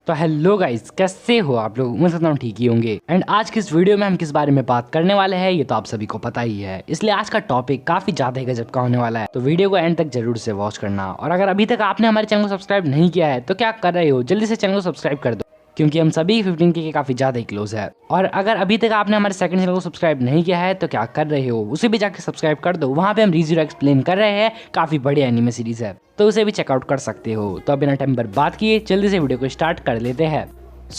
तो hello guys, कैसे हो आप लोग। मैं समझता हूँ ठीक ही होंगे। एंड आज की इस वीडियो में हम किस बारे में बात करने वाले हैं ये तो आप सभी को पता ही है, इसलिए आज का टॉपिक काफी ज्यादा ही गजब का होने वाला है। तो वीडियो को एंड तक जरूर से वॉच करना। और अगर अभी तक आपने हमारे चैनल को सब्सक्राइब नहीं किया है तो क्या कर रहे हो, जल्दी से चैनल को सब्सक्राइब कर दो, क्योंकि हम सभी 15K के काफी ज्यादा ही क्लोज है। और अगर अभी तक आपने हमारे सेकंड चैनल को सब्सक्राइब नहीं किया है तो क्या कर रहे हो, उसे भी जाकर सब्सक्राइब कर दो। वहां पे हम रीज़रो एक्सप्लेन कर रहे हैं, काफी बड़ी एनिमे सीरीज है, तो उसे भी चेकआउट कर सकते हो। तो बिना टाइम बर्बाद किए जल्दी से वीडियो को स्टार्ट कर लेते हैं।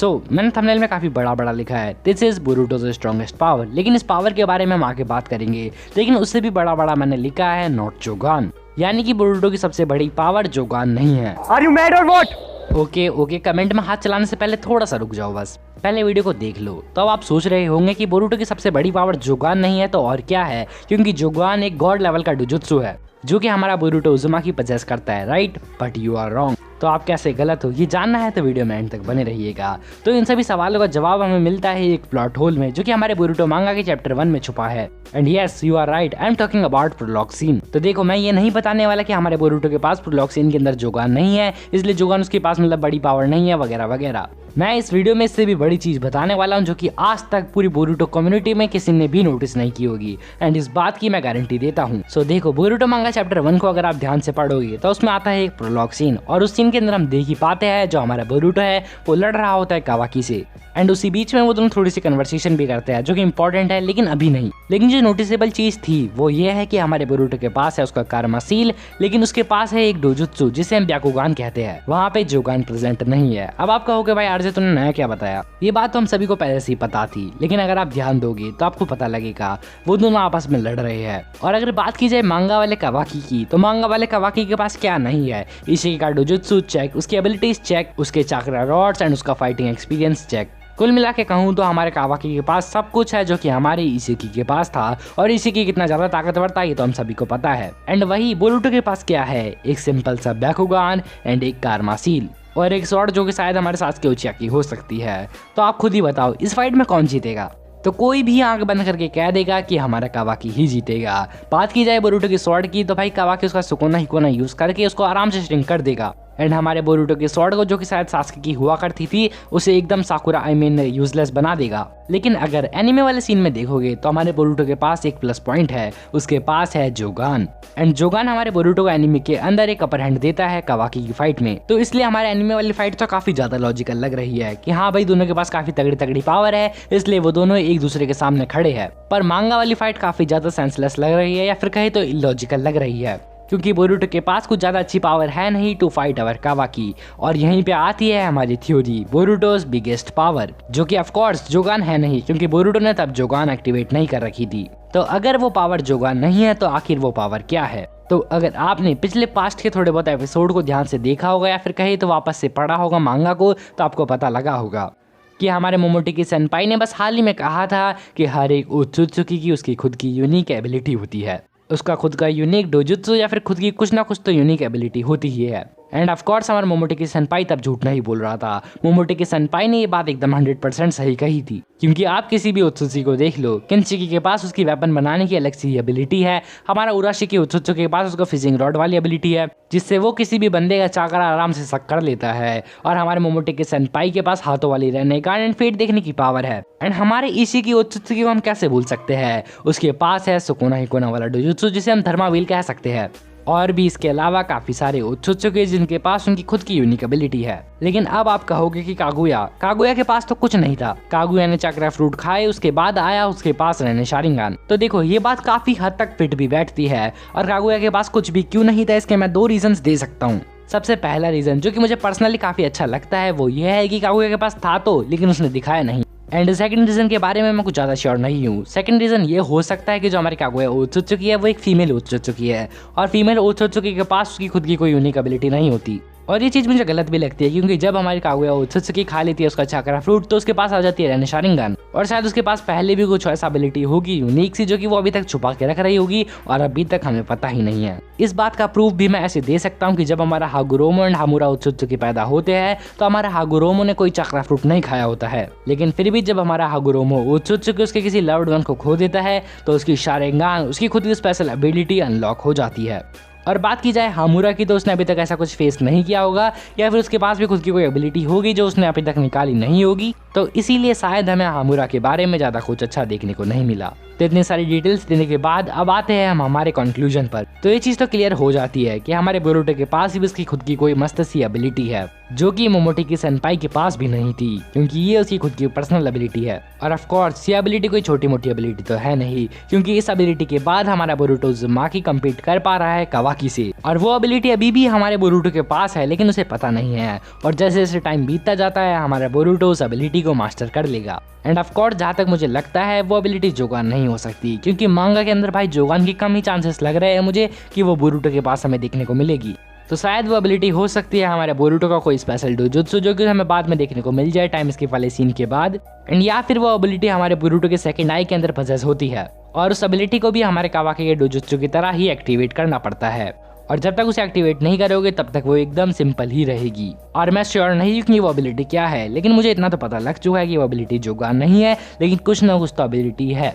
मैंने थंबनेल में काफी बड़ा लिखा है, दिस इज बोरुटो's स्ट्रॉन्गेस्ट पावर, लेकिन इस पावर के बारे में हम आगे बात करेंगे। लेकिन उससे भी बड़ा मैंने लिखा है नॉट जोगान, यानी कि बोरुटो की सबसे बड़ी पावर जोगान नहीं है। Are you mad or what? Okay, comment में हाथ चलाने से पहले थोड़ा सा रुक जाओ, बस पहले वीडियो को देख लो। तो अब आप सोच रहे होंगे कि बोरुटो की सबसे बड़ी पावर जोगान नहीं है तो और क्या है, क्योंकि जोगान एक गॉड लेवल का डुजुत्सु है जो कि हमारा बोरुटो उज़ुमाकी पजेस करता है, right? But you are wrong. तो आप कैसे गलत हो ये जानना है तो वीडियो में एंड तक बने रहिएगा। तो इन सभी सवालों का जवाब हमें मिलता है एक प्लॉट होल में, जो कि हमारे बोरुटो मांगा के चैप्टर 1 में छुपा है। And yes, you are right, I am talking about prologue scene. तो देखो, मैं ये नहीं बताने वाला कि हमारे बोरुटो के पास प्रोलॉग सीन के अंदर जोगान नहीं है, इसलिए जोगान उसके पास मतलब बड़ी पावर नहीं है वगैरह वगैरह। मैं इस वीडियो में इससे भी बड़ी चीज बताने वाला हूँ जो कि आज तक पूरी बोरुटो कम्युनिटी में किसी ने भी नोटिस नहीं की होगी, एंड इस बात की मैं गारंटी देता हूँ। सो देखो, बोरुटो मांगा चैप्टर 1 को अगर आप ध्यान से पढ़ोगे तो उसमें आता है एक प्रोलॉग सीन, और उस सीन के अंदर हम देख ही पाते हैं जो हमारा बोरुटो है वो लड़ रहा होता है कावाकी से, एंड उसी बीच में वो दोनों थोड़ी सी कन्वर्सेशन भी करते हैं जो कि इंपॉर्टेंट है, लेकिन अभी नहीं। लेकिन जो नोटिसेबल चीज थी वो ये है कि हमारे बोरुटो के पास है उसका कारमा सील, लेकिन उसके पास है एक डोजुत्सु जिसे हम ब्याकुगान कहते हैं, वहाँ पे जोगान प्रेजेंट नहीं है। अब आप कहोगे भाई आरजे तूने नया क्या बताया, ये बात तो हम सभी को पहले से ही पता थी, लेकिन अगर आप ध्यान दोगे तो आपको पता लगेगा वो दोनों आपस में लड़ रहे हैं। और अगर बात की जाए मांगा वाले कावाकी की, तो मांगा वाले कावाकी के पास क्या नहीं है, इशिकी का डोजुत्सु चेक, उसकी एबिलिटीज चेक, उसके चाक्रा रॉड्स एंड उसका फाइटिंग एक्सपीरियंस चेक। कुल मिला के कहूँ तो हमारे कावाकी के पास सब कुछ है जो कि हमारे इशिकी के पास था, और इशिकी कितना ज्यादा ताकतवर था ये तो हम सभी को पता है। एंड वही बोरुटो के पास क्या है, एक सिंपल सा ब्याकुगान एंड एक कारमा सील और एक स्वॉर्ड जो कि शायद हमारे साथ उचियाकी हो सकती है। तो आप खुद ही बताओ इस फाइट में कौन जीतेगा। तो कोई भी आंख बंद करके कह देगा कि हमारा कावाकी ही जीतेगा। बात की जाए बोरुटो की स्वॉर्ड की तो भाई कावाकी उसका सुकोना हिकोना यूज करके उसको आराम से श्रिंक कर देगा, एंड हमारे बोरुटो की स्वॉर्ड को जो कि शायद सास्के की हुआ करती थी उसे एकदम साकुरा यूजलेस बना देगा। लेकिन अगर एनिमे वाले सीन में देखोगे तो हमारे बोरुटो के पास एक प्लस पॉइंट है, उसके पास है जोगान, एंड जोगान हमारे बोरुटो को एनिमे के अंदर एक अपर हैंड देता है कावाकी की फाइट में। तो इसलिए हमारे एनिमे वाली फाइट तो काफी ज्यादा लॉजिकल लग रही है कि हाँ भाई दोनों के पास काफी तगड़ी पावर है, इसलिए वो दोनों एक दूसरे के सामने खड़े हैं। पर मांगा वाली फाइट काफी ज्यादा सेंसलेस लग रही है, या फिर कहे तो इलॉजिकल लग रही है, क्योंकि बोरुटो के पास कुछ ज्यादा अच्छी पावर है नहीं टू फाइट अवर कावाकी। और यहीं पे आती है हमारी थ्योरी, बोरुटोस बिगेस्ट पावर, जो कि ऑफ कोर्स जोगान है नहीं, क्योंकि बोरुटो ने तब जोगान एक्टिवेट नहीं कर रखी थी। तो अगर वो पावर जोगान नहीं है तो आखिर वो पावर क्या है? तो अगर आपने पिछले पास्ट के थोड़े बहुत एपिसोड को ध्यान से देखा होगा या फिर कहे तो वापस से पढ़ा होगा मांगा को, तो आपको पता लगा होगा कि हमारे मोमोटेकी सेनपाई ने बस हाल ही में कहा था कि हर एक ओत्सुत्सुकी की उसकी खुद की यूनिक एबिलिटी होती है, उसका खुद का यूनिक डोजुत्सु या फिर खुद की कुछ ना कुछ तो यूनिक एबिलिटी होती ही है। एंड ऑफ कोर्स हमारे मोमोटेकी सेनपाई तब झूठ नहीं बोल रहा था। मोमोटेकी सेनपाई ने ये बात एकदम 100% सही कही थी, क्योंकि आप किसी भी ओत्सुत्सु को देख लो, किनशिकी के पास उसकी वेपन बनाने की अलग सी एबिलिटी है, हमारा उराशिकी ओत्सुत्सु के पास उसका फिशिंग रॉड वाली एबिलिटी है जिससे वो किसी भी बंदे का चाकरा आराम से सक कर लेता है, और हमारे मोमोटेकी सेनपाई के पास हाथों वाली रहने का एंड फेट देखने की पावर है। एंड हमारे इशिकी ओत्सुत्सु को हम कैसे भूल सकते हैं, उसके पास है सुकोना हिकोना वाला डोजुत्सु जिसे हम धर्मा व्हील कह सकते हैं, और भी इसके अलावा काफी सारे ओत्सुत्सुकी जिनके पास उनकी खुद की यूनिक एबिलिटी है। लेकिन अब आप कहोगे कि कागुया के पास तो कुछ नहीं था, कागुया ने चक्रा फ्रूट खाए उसके बाद आया उसके पास रहने शारिंगान। तो देखो ये बात काफी हद तक फिट भी बैठती है, और कागुया के पास कुछ भी क्यों नहीं था इसके मैं 2 रीजंस दे सकता हूँ। सबसे पहला रीजन जो कि मुझे पर्सनली काफी अच्छा लगता है वो ये है कि कागुया के पास था तो, लेकिन उसने दिखाया नहीं। एंड सेकंड रीजन के बारे में मैं कुछ ज्यादा श्योर नहीं हूँ। सेकंड रीजन ये हो सकता है कि जो हमारी कागुया ओत्सुत्सुकी है वो एक फीमेल ओत्सुत्सुकी है, और फीमेल ओत्सुत्सुकी के पास उसकी खुद की कोई यूनिक एबिलिटी नहीं होती। और ये चीज मुझे गलत भी लगती है, क्योंकि जब हमारी कागुया ओत्सुत्सुकी खा लेती है उसका चाकरा फ्रूट तो उसके पास आ जाती है रहने शारिंगान, और शायद उसके पास पहले भी कुछ ऐसा एबिलिटी होगी यूनिक सी जो कि वो अभी तक छुपा के रख रही होगी और अभी तक हमें पता ही नहीं है। इस बात का प्रूफ भी मैं ऐसे दे सकता हूँ कि जब हमारा हागुरोमो एंड हामुरा ओत्सुत्सुकी पैदा होते हैं तो हमारा हागुरोमो ने कोई चाकरा फ्रूट नहीं खाया होता है, लेकिन फिर भी जब हमारा हागुरोमो ओत्सुत्सुकी उसके किसी लव्ड वन को खो देता है तो उसकी शारिंगान उसकी खुद की स्पेशल एबिलिटी अनलॉक हो जाती है। और बात की जाए हामुरा की तो उसने अभी तक ऐसा कुछ फेस नहीं किया होगा या फिर उसके पास भी खुद की कोई एबिलिटी होगी जो उसने अभी तक निकाली नहीं होगी, तो इसीलिए शायद हमें हामुरा के बारे में ज्यादा कुछ अच्छा देखने को नहीं मिला। तो इतनी सारी डिटेल्स देने के बाद अब आते हैं हम हमारे कंक्लूजन पर। तो ये चीज तो क्लियर हो जाती है कि हमारे बोरुटो के पास भी उसकी खुद की कोई मस्त सी एबिलिटी है जो कि मोमोटोकी सेनपाई के पास भी नहीं थी, क्योंकि ये उसकी खुद की पर्सनल एबिलिटी है। और ऑफ कोर्स ये एबिलिटी कोई छोटी मोटी एबिलिटी तो है नहीं, क्योंकि इस एबिलिटी के बाद हमारा बोरुटो उज़ुमाकी कम्पीट कर पा रहा है कावाकी से, और वो एबिलिटी अभी भी हमारे बोरुटो के पास है लेकिन उसे पता नहीं है। और जैसे जैसे टाइम बीतता जाता है हमारा बोरुटो उस एबिलिटी को मास्टर कर लेगा। एंड ऑफ कोर्स जहाँ तक मुझे लगता है वो एबिलिटी जोगान नहीं हो सकती, क्योंकि मांगा के अंदर भाई जोगान की कम ही चांसेस लग रहे हैं मुझे कि वो बोरुटो के पास हमें देखने को मिलेगी। तो शायद वो एबिलिटी हो सकती है हमारे बोरुटो का कोई स्पेशल डोजुत्सु जो कि हमें बाद में देखने को मिल जाए टाइम स्किप वाले सीन के बाद। एंड या फिर वो एबिलिटी हमारे बोरुटो के सेकंड आई के अंदर पजेस होती है और उस एबिलिटी को भी हमारे कावाकी के डोजुत्सु की तरह ही एक्टिवेट करना पड़ता है, और जब तक उसे एक्टिवेट नहीं करोगे तब तक वो एकदम सिंपल ही रहेगी। और मैं श्योर नहीं हूँ कि वो एबिलिटी क्या है, लेकिन मुझे इतना तो पता लग चुका है कि वो एबिलिटी जोगान नहीं है, लेकिन कुछ ना कुछ तो एबिलिटी है।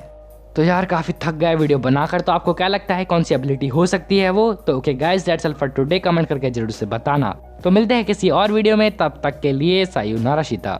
तो यार काफी थक गया वीडियो बनाकर, तो आपको क्या लगता है कौन सी एबिलिटी हो सकती है वो? तो okay guys, that's all for today, comment करके जरूर से बताना। तो मिलते हैं किसी और वीडियो में, तब तक के लिए सायोनारा शिता।